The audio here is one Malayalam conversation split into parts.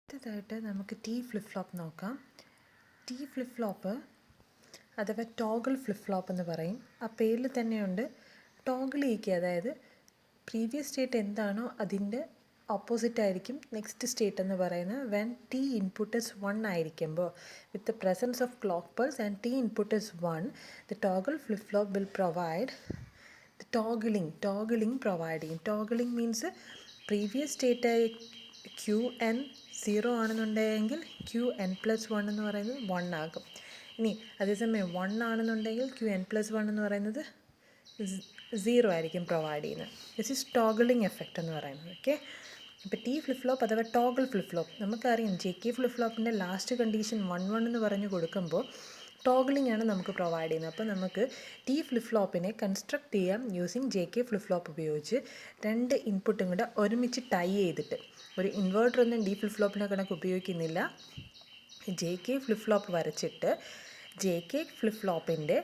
അടുത്തതായിട്ട് നമുക്ക് ടി ഫ്ലിപ്പ് ഫ്ലോപ്പ് നോക്കാം. ടി ഫ്ലിപ്പ് ഫ്ലോപ്പ് അഥവാ ടോഗിൾ ഫ്ലിപ്പ് ഫ്ലോപ്പ് എന്ന് പറയും. ആ പേരിൽ തന്നെയുണ്ട് ടോഗിൾ ചെയ്യിക്കുക, അതായത് പ്രീവിയസ് സ്റ്റേറ്റ് എന്താണോ അതിൻ്റെ ഓപ്പോസിറ്റ് ആയിരിക്കും നെക്സ്റ്റ് സ്റ്റേറ്റ് എന്ന് പറയുന്നത്. വെൻ ടി ഇൻപുട്ട് ഇസ് 1 ആയിരിക്കുമ്പോൾ with the presence of clock pulse and T input is 1, the toggle flip flop will provide the toggling provide ചെയ്യും. ടോഗിളിംഗ് മീൻസ് പ്രീവിയസ് സ്റ്റേറ്റായി ക്യു എൻ 0 ആണെന്നുണ്ടെങ്കിൽ ക്യു എൻ പ്ലസ് 1 എന്ന് പറയുന്നത് 1 ആകും. ഇനി അതേസമയം 1 ആണെന്നുണ്ടെങ്കിൽ ക്യു എൻ പ്ലസ് 1 എന്ന് പറയുന്നത് 0 ആയിരിക്കും പ്രൊവൈഡ് ചെയ്യുന്നത്. ദിസ് ഈസ് ടോഗിളിംഗ് എഫക്റ്റ് എന്ന് പറയുന്നത്. ഓക്കെ, ഇപ്പോൾ ടി ഫ്ലിപ്പ് ഫ്ലോപ്പ് അഥവാ ടോഗിൾ ഫ്ലിപ്പ് ഫ്ലോപ്പ് നമുക്കറിയാം. ജെ കെ ഫ്ലിപ്പ് ഫ്ലോപ്പിൻ്റെ ലാസ്റ്റ് കണ്ടീഷൻ 1 എന്ന് പറഞ്ഞു കൊടുക്കുമ്പോൾ ടോഗിളിംഗ് ആണ് നമുക്ക് പ്രൊവൈഡ് ചെയ്യുന്നത്. അപ്പോൾ നമുക്ക് ടി ഫ്ലിപ്പ് ഫ്ലോപ്പിനെ കൺസ്ട്രക്ട് ചെയ്യാം using J K flip flop ഉപയോഗിച്ച്. രണ്ട് ഇൻപുട്ടും കൂടെ ഒരുമിച്ച് ടൈ ചെയ്തിട്ട്, ഒരു ഇൻവേർട്ടറൊന്നും ഡി ഫ്ലിപ്പ് ഫ്ലോപ്പിനെ കണക്ക് ഉപയോഗിക്കുന്നില്ല. ജെ കെ ഫ്ലിപ്പ് ഫ്ലോപ്പ് വരച്ചിട്ട് ജെ കെ ഫ്ലിപ്പ് ഫ്ലോപ്പിൻ്റെ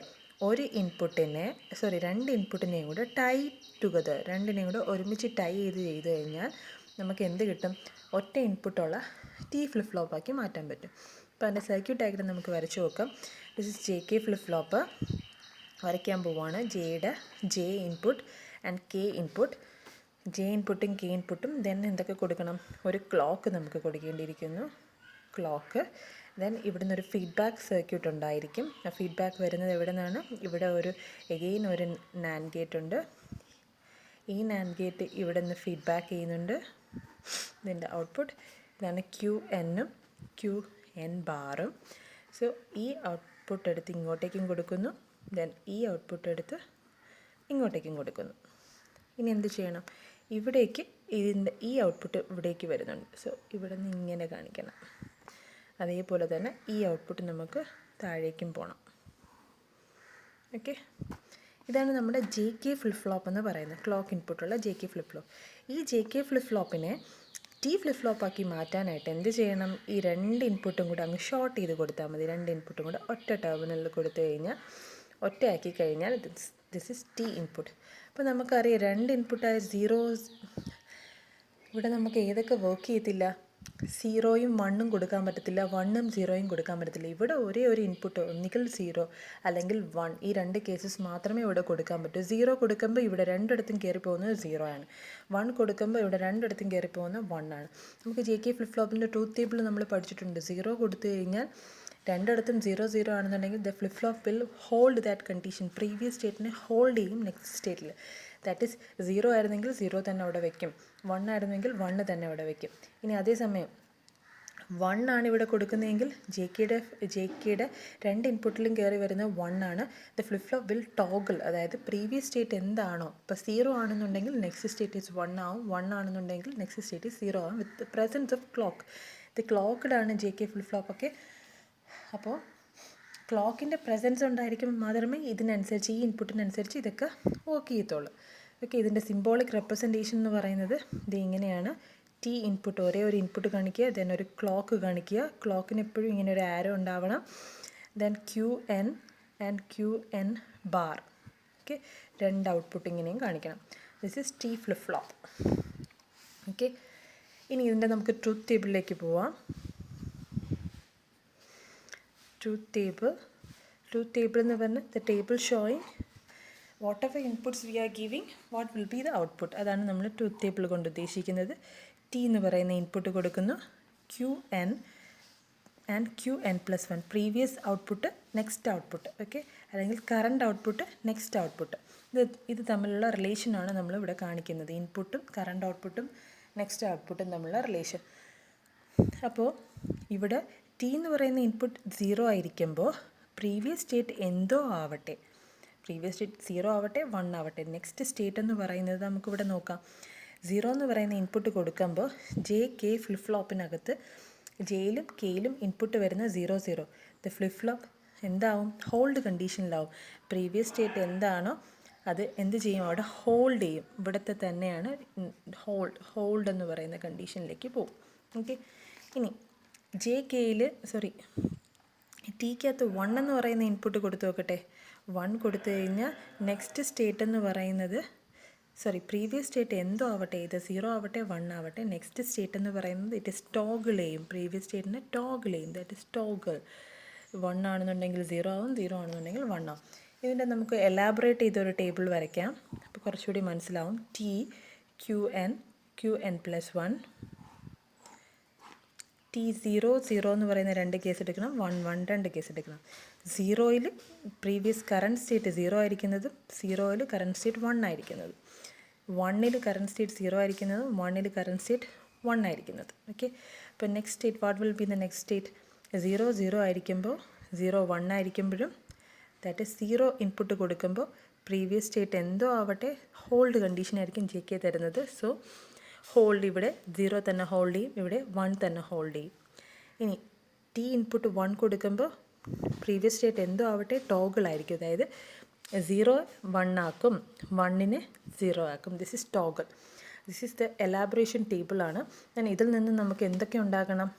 രണ്ട് ഇൻപുട്ടിനെയും കൂടെ ടൈ ടുഗദർ, രണ്ടിനെയും കൂടെ ഒരുമിച്ച് ടൈ ചെയ്ത് കഴിഞ്ഞാൽ നമുക്ക് എന്ത് കിട്ടും? ഒറ്റ ഇൻപുട്ടുള്ള ടി ഫ്ലിപ്പ് ഫ്ലോപ്പാക്കി മാറ്റാൻ പറ്റും. അപ്പോൾ അതിൻ്റെ സർക്യൂട്ട് ഡയഗ്രം നമുക്ക് വരച്ച് നോക്കാം. This is J K flip flop വരയ്ക്കാൻ പോവുകയാണ്. J input and K input, J ഇൻപുട്ടും കെ ഇൻപുട്ടും. ദെൻ എന്തൊക്കെ കൊടുക്കണം? ഒരു ക്ലോക്ക് നമുക്ക് കൊടുക്കേണ്ടിയിരിക്കുന്നു, ക്ലോക്ക്. ദെൻ ഇവിടുന്ന് ഒരു ഫീഡ്ബാക്ക് സർക്യൂട്ട് ഉണ്ടായിരിക്കും. ആ ഫീഡ്ബാക്ക് വരുന്നത് എവിടെ നിന്നാണ്? ഇവിടെ ഒരു നാൻഡ് ഗേറ്റ് ഉണ്ട്. ഈ നാൻഡ് ഗേറ്റ് ഇവിടെ നിന്ന് ഫീഡ്ബാക്ക് ചെയ്യുന്നുണ്ട്. ഇതിൻ്റെ ഔട്ട്പുട്ട് ഇതാണ് ക്യു എന്നും ക്യു എൻ ബാറും. സോ ഈ ഔട്ട്പുട്ട് എടുത്ത് ഇങ്ങോട്ടേക്കും കൊടുക്കുന്നു, ദെൻ ഈ ഔട്ട്പുട്ട് എടുത്ത് ഇങ്ങോട്ടേക്കും കൊടുക്കുന്നു. ഇനി എന്ത് ചെയ്യണം? ഇവിടേക്ക് ഈ ഔട്ട്പുട്ട് ഇവിടേക്ക് വരുന്നുണ്ട്. സോ ഇവിടെ നിന്ന് ഇങ്ങനെ കാണിക്കണം. അതേപോലെ തന്നെ ഈ ഔട്ട്പുട്ട് നമുക്ക് താഴേക്കും പോകണം. ഓക്കെ, ഇതാണ് നമ്മുടെ ജെ കെ ഫ്ലിപ്പ് ഫ്ലോപ്പ് എന്ന് പറയുന്നത്, ക്ലോക്ക് ഇൻപുട്ടുള്ള ജെ കെ ഫ്ലിപ്പ് ഫ്ലോപ്പ്. ഈ ജെ കെ ഫ്ലിപ്പ് ഫ്ലോപ്പിനെ ടി ഫ്ലിപ്പ് ഫ്ലോപ്പാക്കി മാറ്റാനായിട്ട് എന്ത് ചെയ്യണം? ഈ രണ്ട് ഇൻപുട്ടും കൂടെ അങ്ങ് ഷോർട്ട് ചെയ്ത് കൊടുത്താൽ മതി. രണ്ട് ഇൻപുട്ടും കൂടെ ഒറ്റ ടെർമിനലിൽ കൊടുത്തു കഴിഞ്ഞാൽ, ഒറ്റയാക്കി കഴിഞ്ഞാൽ ദിസ് ഇസ് ടി ഇൻപുട്ട്. അപ്പോൾ നമുക്കറിയാം രണ്ട് ഇൻപുട്ടായ ഇവിടെ നമുക്ക് ഏതൊക്കെ വർക്ക് ചെയ്യത്തില്ല? 0യും 1ഉം കൊടുക്കാൻ പറ്റത്തില്ല, 1ഉം 0യും കൊടുക്കാൻ പറ്റത്തില്ല. ഇവിടെ ഒരേ ഒരു ഇൻപുട്ട്, ഒന്നുകിൽ 0 അല്ലെങ്കിൽ 1, ഈ രണ്ട് കേസസ് മാത്രമേ ഇവിടെ കൊടുക്കാൻ പറ്റൂ. 0 കൊടുക്കുമ്പോൾ ഇവിടെ രണ്ടിടത്തും കയറി പോകുന്നത് 0 ആണ്. 1 കൊടുക്കുമ്പോൾ ഇവിടെ രണ്ടിടത്തും കയറി പോകുന്നത് 1 ആണ്. നമുക്ക് ജെ കെ ഫ്ലിപ്പ് ഫ്ലോപ്പിൻ്റെ ട്രൂത്ത് ടേബിൾ നമ്മൾ പഠിച്ചിട്ടുണ്ട്. 0 കൊടുത്തു കഴിഞ്ഞാൽ രണ്ടിടത്തും 0 ആണെന്നുണ്ടെങ്കിൽ the flip flop will hold that condition, previous സ്റ്റേറ്റിനെ ഹോൾഡ് ചെയ്യും നെക്സ്റ്റ് സ്റ്റേറ്റിൽ. ദാറ്റ് ഈസ് 0 ആയിരുന്നെങ്കിൽ 0 തന്നെ അവിടെ വയ്ക്കും, 1 ആയിരുന്നെങ്കിൽ 1 തന്നെ അവിടെ വയ്ക്കും. ഇനി അതേസമയം 1 ആണ് ഇവിടെ കൊടുക്കുന്നതെങ്കിൽ ജെ കെയുടെ രണ്ട് ഇൻപുട്ടിലും കയറി വരുന്നത് 1 ആണ്. The flip flop will toggle, അതായത് പ്രീവിയസ് സ്റ്റേറ്റ് എന്താണോ, ഇപ്പോൾ 0 ആണെന്നുണ്ടെങ്കിൽ നെക്സ്റ്റ് സ്റ്റേറ്റ് ഈസ് 1 ആവും, 1 ആണെന്നുണ്ടെങ്കിൽ നെക്സ്റ്റ് സ്റ്റേറ്റ് ഈസ് 0 ആവും വിത്ത് പ്രസൻസ് ഓഫ് ക്ലോക്ക്. ഇത് ക്ലോക്ക്ഡാണ് ജെ കെ ഫ്ലിപ്പ് ഫ്ലോപ്പൊക്കെ. അപ്പോൾ ക്ലോക്കിൻ്റെ പ്രസൻസ് ഉണ്ടായിരിക്കുമ്പോൾ മാത്രമേ ഇതിനനുസരിച്ച്, ഈ ഇൻപുട്ടിനനുസരിച്ച് ഇതൊക്കെ വർക്ക് ചെയ്യത്തുള്ളൂ. ഓക്കെ, ഇതിൻ്റെ സിംബോളിക് റെപ്രസെൻറ്റേഷൻ എന്ന് പറയുന്നത് ഇത് ഇങ്ങനെയാണ്. ടി ഇൻപുട്ട്, ഒരേ ഒരു ഇൻപുട്ട് കാണിക്കുക, ദെൻ ഒരു ക്ലോക്ക് കാണിക്കുക. ക്ലോക്കിന് എപ്പോഴും ഇങ്ങനെ ഒരു ആരോ ഉണ്ടാവണം. Then Q N and Q N bar. Okay, രണ്ട് ഔട്ട്പുട്ട് ഇങ്ങനെയും കാണിക്കണം. This is T flip flop. Okay, ഇനി ഇതിൻ്റെ നമുക്ക് ട്രൂത്ത് ടേബിളിലേക്ക് പോവാം. ട്രൂത്ത് ടേബിൾ എന്ന് പറഞ്ഞാൽ the table showing whatever inputs we are giving what will be the output. അതാണ് നമ്മൾ ട്രൂത്ത് ടേബിൾ കൊണ്ട് ഉദ്ദേശിക്കുന്നത്. ടി എന്ന് പറയുന്ന ഇൻപുട്ട് കൊടുക്കുന്നു, Q N and Q N plus 1, previous output next output. Okay, അല്ലെങ്കിൽ കറണ്ട് ഔട്ട്പുട്ട് നെക്സ്റ്റ് ഔട്ട്പുട്ട്. ഇത് തമ്മിലുള്ള റിലേഷനാണ് നമ്മളിവിടെ കാണിക്കുന്നത്. ഇൻപുട്ടും കറണ്ട് ഔട്ട്പുട്ടും നെക്സ്റ്റ് ഔട്ട്പുട്ടും തമ്മിലുള്ള റിലേഷൻ. അപ്പോൾ ഇവിടെ ടി എന്ന് പറയുന്ന ഇൻപുട്ട് 0 ആയിരിക്കുമ്പോൾ പ്രീവിയസ് സ്റ്റേറ്റ് എന്തോ ആവട്ടെ, പ്രീവിയസ് സ്റ്റേറ്റ് 0 ആവട്ടെ 1 ആവട്ടെ, നെക്സ്റ്റ് സ്റ്റേറ്റ് എന്ന് പറയുന്നത് നമുക്കിവിടെ നോക്കാം. 0 എന്ന് പറയുന്ന ഇൻപുട്ട് കൊടുക്കുമ്പോൾ ജെ കെ ഫ്ലിപ്പ് ഫ്ലോപ്പിനകത്ത് ജെയിലും കെയിലും ഇൻപുട്ട് വരുന്ന 0 ദ ഫ്ലിപ്പ് ഫ്ലോപ്പ് എന്താവും? ഹോൾഡ് കണ്ടീഷനിലാവും. പ്രീവിയസ് സ്റ്റേറ്റ് എന്താണോ അത് എന്ത് ചെയ്യും? അവിടെ ഹോൾഡ് ചെയ്യും. ഇവിടുത്തെ തന്നെയാണ് ഹോൾഡ് എന്ന് പറയുന്ന കണ്ടീഷനിലേക്ക് പോകും. ഓക്കെ, ഇനി ടിക്കകത്ത് 1 എന്ന് പറയുന്ന ഇൻപുട്ട് കൊടുത്തു നോക്കട്ടെ. 1 കൊടുത്തു കഴിഞ്ഞാൽ നെക്സ്റ്റ് സ്റ്റേറ്റ് എന്ന് പറയുന്നത് പ്രീവിയസ് സ്റ്റേറ്റ് എന്തോ ആവട്ടെ, ഇത് 0 ആവട്ടെ 1 ആവട്ടെ, നെക്സ്റ്റ് സ്റ്റേറ്റ് എന്ന് പറയുന്നത് ഇറ്റ് ഇസ് ടോഗിൾ ചെയ്യും. പ്രീവിയസ് സ്റ്റേറ്റിനെ ടോഗിൾ ചെയ്യും, ദാറ്റ് ഇസ് ടോഗിൾ. 1 ആണെന്നുണ്ടെങ്കിൽ 0 ആവും, 0 ആണെന്നുണ്ടെങ്കിൽ 1 ആവും. ഇതിൻ്റെ നമുക്ക് എലാബറേറ്റ് ചെയ്തൊരു ടേബിൾ വരയ്ക്കാം, അപ്പോൾ കുറച്ചുകൂടി മനസ്സിലാവും. ക്യു എൻ പ്ലസ് 1, T0 എന്ന് പറയുന്ന 2 കേസ് എടുക്കണം, 1 2 കേസ് എടുക്കണം. 0യിൽ പ്രീവിയസ് കറണ്ട് സ്റ്റേറ്റ് 0 ആയിരിക്കുന്നതും 0യിൽ കറണ്ട് സ്റ്റേറ്റ് 1 ആയിരിക്കുന്നതും, 1ൽ കറണ്ട് സ്റ്റേറ്റ് 0 ആയിരിക്കുന്നതും 1ൽ കറണ്ട് സ്റ്റേറ്റ് 1 ആയിരിക്കുന്നത്. ഓക്കെ, അപ്പോൾ next state what will be the next state? 0 ആയിരിക്കുമ്പോൾ 0 1 ആയിരിക്കുമ്പോഴും ദാറ്റ് ഇസ് 0 ഇൻപുട്ട് കൊടുക്കുമ്പോൾ പ്രീവിയസ് സ്റ്റേറ്റ് എന്തോ ആവട്ടെ ഹോൾഡ് കണ്ടീഷനായിരിക്കും JK തരുന്നത്. സോ ഹോൾഡ് ഇവിടെ 0 തന്നെ ഹോൾഡ് ചെയ്യും, ഇവിടെ 1 തന്നെ ഹോൾഡ് ചെയ്യും. ഇനി T ഇൻപുട്ട് 1 കൊടുക്കുമ്പോൾ പ്രീവിയസ് സ്റ്റേറ്റ് എന്തോ ആവട്ടെ ടോഗിൾ ആയിരിക്കും, അതായത് 0 1 ആക്കും, 1നെ 0 ആക്കും. This is toggle. This is the elaboration ടേബിളാണ്. ഞാൻ ഇതിൽ നിന്ന് നമുക്ക് എന്തൊക്കെ ഉണ്ടാകണം?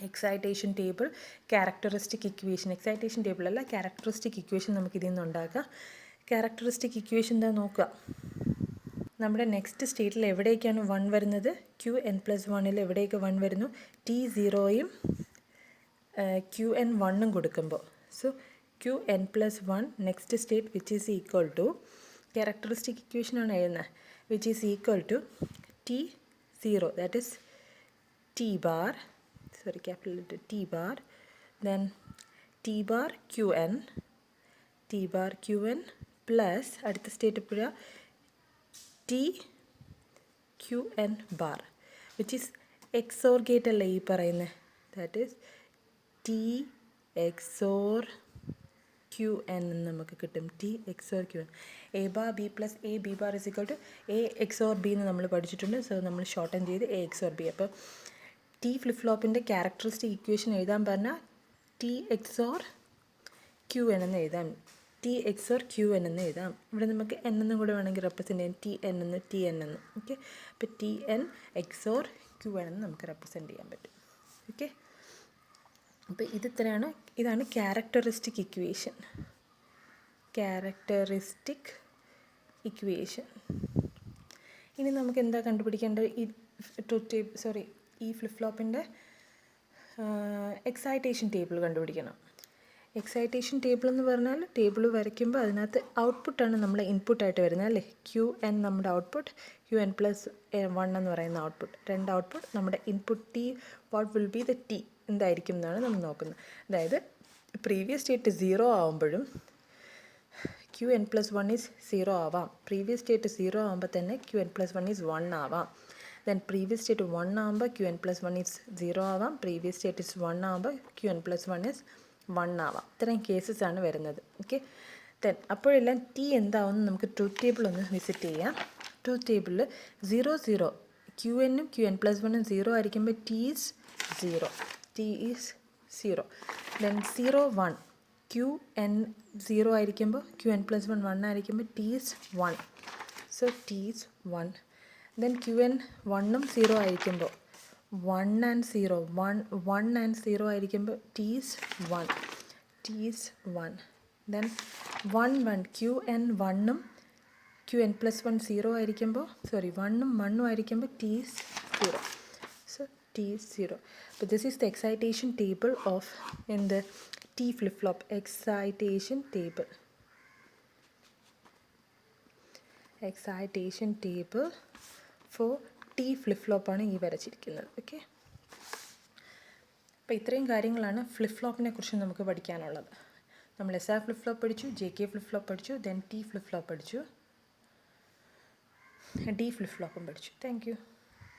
Excitation table, characteristic equation. Excitation ടേബിളല്ല, ക്യാരക്ടറിസ്റ്റിക് ഇക്വേഷൻ നമുക്ക് ഇതിൽ നിന്ന് ഉണ്ടാക്കാം. ക്യാരക്ടറിസ്റ്റിക് ഇക്വേഷൻ എന്താ നോക്കുക. നമ്മുടെ നെക്സ്റ്റ് സ്റ്റേറ്റിൽ എവിടേക്കാണ് 1 വരുന്നത്? Qn+1ൽ എവിടേക്ക് 1 വരുന്നു? T0യും Qn1ഉം കൊടുക്കുമ്പോൾ. So Qn+1 next state which is equal to, characteristic ഇക്വേഷനാണ് എഴുതുന്നത്, which is equal to T0, that is capital letter T bar, then T bar Qn plus അടുത്ത സ്റ്റേറ്റ് എപ്പോഴാണ്? Qn bar, which is XOR gate അല്ലേ ഈ പറയുന്നത്, that is T XOR Qn എന്ന് നമുക്ക് കിട്ടും. T XOR Qn. A bar B plus A B bar is equal to A XOR B എന്ന് നമ്മൾ പഠിച്ചിട്ടുണ്ട്. സോ നമ്മൾ ഷോർട്ടൻ ചെയ്ത് A XOR B. അപ്പോൾ T ഫ്ലിപ്പ് ഫ്ലോപ്പിൻ്റെ ക്യാരക്ടറിസ്റ്റിക് ഇക്വേഷൻ എഴുതാൻ പറഞ്ഞാൽ T XOR Qn എന്ന് എഴുതാം. T XOR Qn എന്ന് എഴുതാം. ഇവിടെ നമുക്ക് n എന്നും കൂടെ വേണമെങ്കിൽ റെപ്രസെൻറ്റ് ചെയ്യാം, Tn എന്ന് Tn എന്ന്. ഓക്കെ, അപ്പോൾ Tn XOR Qn എന്ന് നമുക്ക് റെപ്രസെൻറ്റ് ചെയ്യാൻ പറ്റും. ഓക്കെ, അപ്പോൾ ഇതാണ് ക്യാരക്ടറിസ്റ്റിക് ഇക്വേഷൻ. ഇനി നമുക്ക് എന്താ കണ്ടുപിടിക്കേണ്ടത്? ഈ ഫ്ലിപ്പ് ഫ്ലോപ്പിൻ്റെ എക്സൈറ്റേഷൻ ടേബിൾ കണ്ടുപിടിക്കണം. എക്സൈറ്റേഷൻ ടേബിൾ എന്ന് പറഞ്ഞാൽ ടേബിൾ വരയ്ക്കുമ്പോൾ അതിനകത്ത് ഔട്ട്പുട്ടാണ് നമ്മൾ ഇൻപുട്ടായിട്ട് വരുന്നത് അല്ലേ. Qn നമ്മുടെ ഔട്ട്പുട്ട്, Qn+1 എന്ന് പറയുന്ന ഔട്ട്പുട്ട്, 2 ഔട്ട്പുട്ട്. നമ്മുടെ input T, what will be the T എന്തായിരിക്കും എന്നാണ് നമ്മൾ നോക്കുന്നത്. അതായത് പ്രീവിയസ് സ്റ്റേറ്റ് 0 ആകുമ്പോഴും Qn+1 ഈസ് 0 ആവാം. പ്രീവിയസ് സ്റ്റേറ്റ് 0 ആകുമ്പോൾ തന്നെ Qn+1 ഈസ് 1 ആവാം. ദെൻ പ്രീവിയസ് സ്റ്റേറ്റ് 1 ആകുമ്പോൾ Qn+1 ഈസ് 0 ആവാം. പ്രീവിയസ് സ്റ്റേറ്റ് ഈസ് 1 ആകുമ്പോൾ Qn+1 ഈസ് 1 ആവാം. ഇത്രയും കേസസ് ആണ് വരുന്നത്. ഓക്കെ, ദെൻ അപ്പോഴെല്ലാം T എന്താവുമെന്ന് നമുക്ക് ട്രൂത്ത് ടേബിൾ ഒന്ന് വിസിറ്റ് ചെയ്യാം. ട്രൂത്ത് ടേബിളിൽ 0 0 Qn-ഉം Qn+1-ഉം 0 ആയിരിക്കുമ്പോൾ T ഈസ് 0. ദെൻ 0 1 Qn 0 ആയിരിക്കുമ്പോൾ Qn+1 1 ആയിരിക്കുമ്പോൾ T is 1. So T is 1. Then Qn 1-ഉം 0 ആയിരിക്കുമ്പോൾ 1 and 0 ആയിരിക്കുമ്പോൾ T ഈസ് 1. ദെൻ 1 1 Qn 1-ഉം Qn+1 0 ആയിരിക്കുമ്പോൾ 1-ഉം 1-ഉം ആയിരിക്കുമ്പോൾ T is 0. So T is 0. അപ്പോൾ this is the excitation table of T flip flop. Excitation table for T flip ഫ്ലോപ്പാണ് ഈ വരച്ചിരിക്കുന്നത്. ഓക്കെ, അപ്പോൾ ഇത്രയും കാര്യങ്ങളാണ് ഫ്ലിപ്പ് ഫ്ലോപ്പിനെ കുറിച്ച് നമുക്ക് പഠിക്കാനുള്ളത്. നമ്മൾ SR ഫ്ലിപ്പ് ഫ്ലോപ്പ് പഠിച്ചു, JK ഫ്ലിപ്പ് ഫ്ലോപ്പ് പഠിച്ചു, ദെൻ T ഫ്ലിപ്പ് ഫ്ലോപ്പ് പഠിച്ചു, D ഫ്ലിപ്പ് ഫ്ലോപ്പും പഠിച്ചു. Thank you.